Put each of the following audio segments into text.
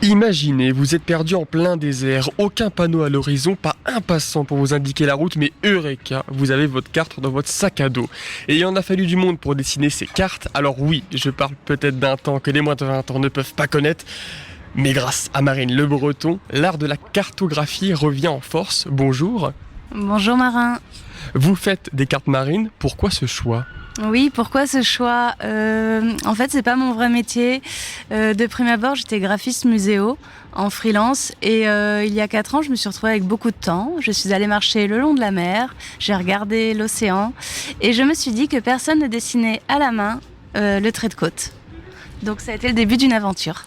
Imaginez, vous êtes perdu en plein désert, aucun panneau à l'horizon, pas un passant pour vous indiquer la route, mais eureka, vous avez votre carte dans votre sac à dos. Et il en a fallu du monde pour dessiner ces cartes, alors oui, je parle peut-être d'un temps que les moins de 20 ans ne peuvent pas connaître, mais grâce à Marine Le Breton, l'art de la cartographie revient en force. Bonjour. Bonjour Marin. Vous faites des cartes marines, pourquoi ce choix ? Oui, pourquoi ce choix ? En fait, c'est pas mon vrai métier. De prime abord, j'étais graphiste muséo en freelance et il y a 4 ans, je me suis retrouvée avec beaucoup de temps. Je suis allée marcher le long de la mer, j'ai regardé l'océan et je me suis dit que personne ne dessinait à la main le trait de côte. Donc ça a été le début d'une aventure.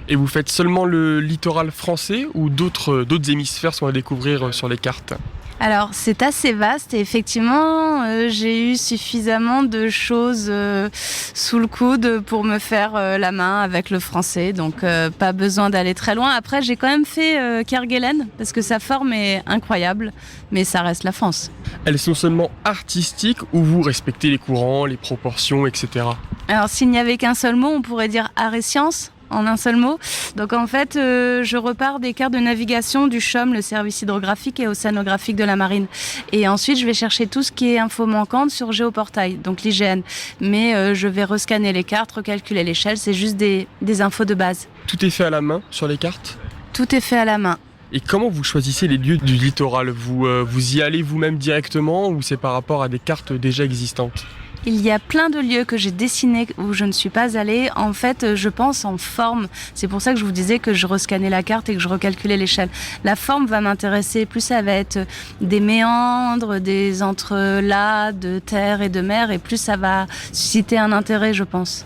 Et vous faites seulement le littoral français ou d'autres hémisphères sont à découvrir sur les cartes ? Alors, c'est assez vaste et effectivement, j'ai eu suffisamment de choses sous le coude pour me faire la main avec le français, donc pas besoin d'aller très loin. Après, j'ai quand même fait Kerguelen parce que sa forme est incroyable, mais ça reste la France. Elles sont seulement artistiques ou vous respectez les courants, les proportions, etc. Alors, s'il n'y avait qu'un seul mot, on pourrait dire art et science. En un seul mot. Donc en fait, je repars des cartes de navigation du CHOM, le service hydrographique et océanographique de la marine. Et ensuite, je vais chercher tout ce qui est info manquante sur Géoportail, donc l'IGN. Mais je vais rescanner les cartes, recalculer l'échelle, c'est juste des infos de base. Tout est fait à la main sur les cartes ? Tout est fait à la main. Et comment vous choisissez les lieux du littoral ? Vous y allez vous-même directement ou c'est par rapport à des cartes déjà existantes ? Il y a plein de lieux que j'ai dessinés où je ne suis pas allée. En fait, je pense en forme. C'est pour ça que je vous disais que je rescannais la carte et que je recalculais l'échelle. La forme va m'intéresser. Plus ça va être des méandres, des entrelacs de terre et de mer, et plus ça va susciter un intérêt, je pense.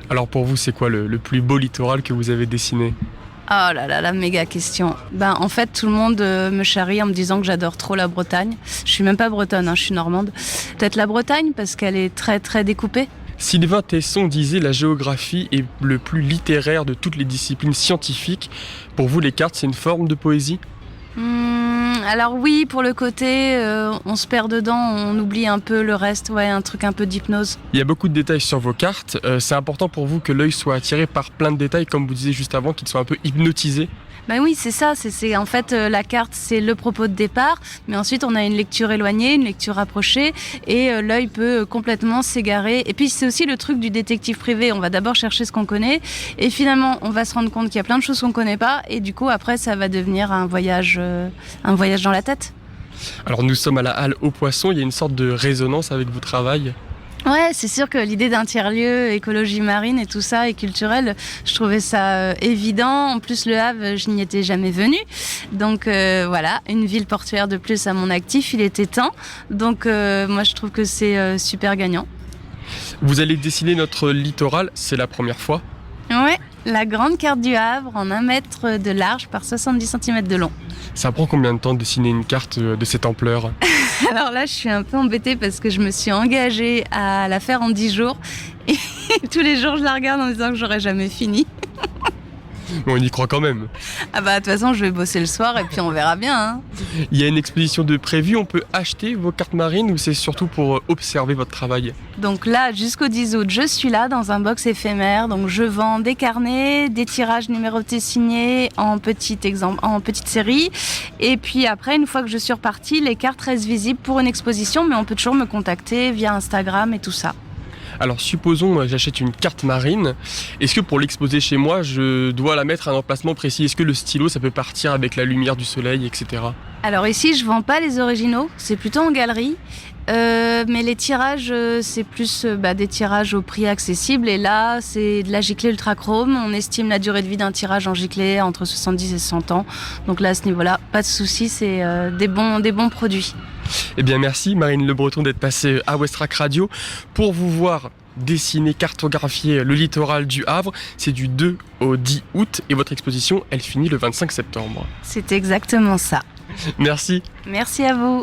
Alors pour vous, c'est quoi le plus beau littoral que vous avez dessiné ? Oh là là, la méga question. En fait, tout le monde me charrie en me disant que j'adore trop la Bretagne. Je suis même pas bretonne, je suis normande. Peut-être la Bretagne parce qu'elle est très très découpée. Sylvain Tesson disait la géographie est le plus littéraire de toutes les disciplines scientifiques. Pour vous, les cartes, c'est une forme de poésie ? Alors oui, pour le côté, on se perd dedans, on oublie un peu le reste, ouais, un truc un peu d'hypnose. Il y a beaucoup de détails sur vos cartes. C'est important pour vous que l'œil soit attiré par plein de détails, comme vous disiez juste avant, qu'il soit un peu hypnotisé. Oui, c'est ça. C'est en fait la carte, c'est le propos de départ, mais ensuite on a une lecture éloignée, une lecture rapprochée, et l'œil peut complètement s'égarer. Et puis c'est aussi le truc du détective privé. On va d'abord chercher ce qu'on connaît, et finalement on va se rendre compte qu'il y a plein de choses qu'on connaît pas, et du coup après ça va devenir un voyage dans la tête. Alors nous sommes à la Halle aux Poissons. Il y a une sorte de résonance avec votre travail. Ouais, c'est sûr que l'idée d'un tiers-lieu, écologie marine et tout ça, et culturel, je trouvais ça évident. En plus, Le Havre, je n'y étais jamais venue. Donc voilà, une ville portuaire de plus à mon actif, il était temps. Donc moi, je trouve que c'est super gagnant. Vous allez dessiner notre littoral, c'est la première fois ? Ouais, la grande carte du Havre en 1 mètre de large par 70 cm de long. Ça prend combien de temps de dessiner une carte de cette ampleur ? Alors là, je suis un peu embêtée parce que je me suis engagée à la faire en 10 jours. Et tous les jours, je la regarde en me disant que j'aurais jamais fini. On y croit quand même. De toute façon, je vais bosser le soir et puis on verra bien. Il y a une exposition de prévue, on peut acheter vos cartes marines ou c'est surtout pour observer votre travail ? Donc là, jusqu'au 10 août, je suis là dans un box éphémère. Donc je vends des carnets, des tirages numérotés signés en petite série. Et puis après, une fois que je suis repartie, les cartes restent visibles pour une exposition, mais on peut toujours me contacter via Instagram et tout ça. Alors supposons j'achète une carte marine, est-ce que pour l'exposer chez moi, je dois la mettre à un emplacement précis ? Est-ce que le stylo, ça peut partir avec la lumière du soleil, etc. Alors ici, je vends pas les originaux, c'est plutôt en galerie. Mais les tirages, c'est plus des tirages au prix accessible. Et là, c'est de la giclée ultra chrome. On estime la durée de vie d'un tirage en giclée entre 70 et 100 ans. Donc là, à ce niveau-là, pas de souci, c'est des bons produits. Eh bien merci Marine Le Breton d'être passée à Westrack Radio pour vous voir dessiner, cartographier le littoral du Havre. C'est du 2 au 10 août et votre exposition, elle finit le 25 septembre. C'est exactement ça. Merci. Merci à vous.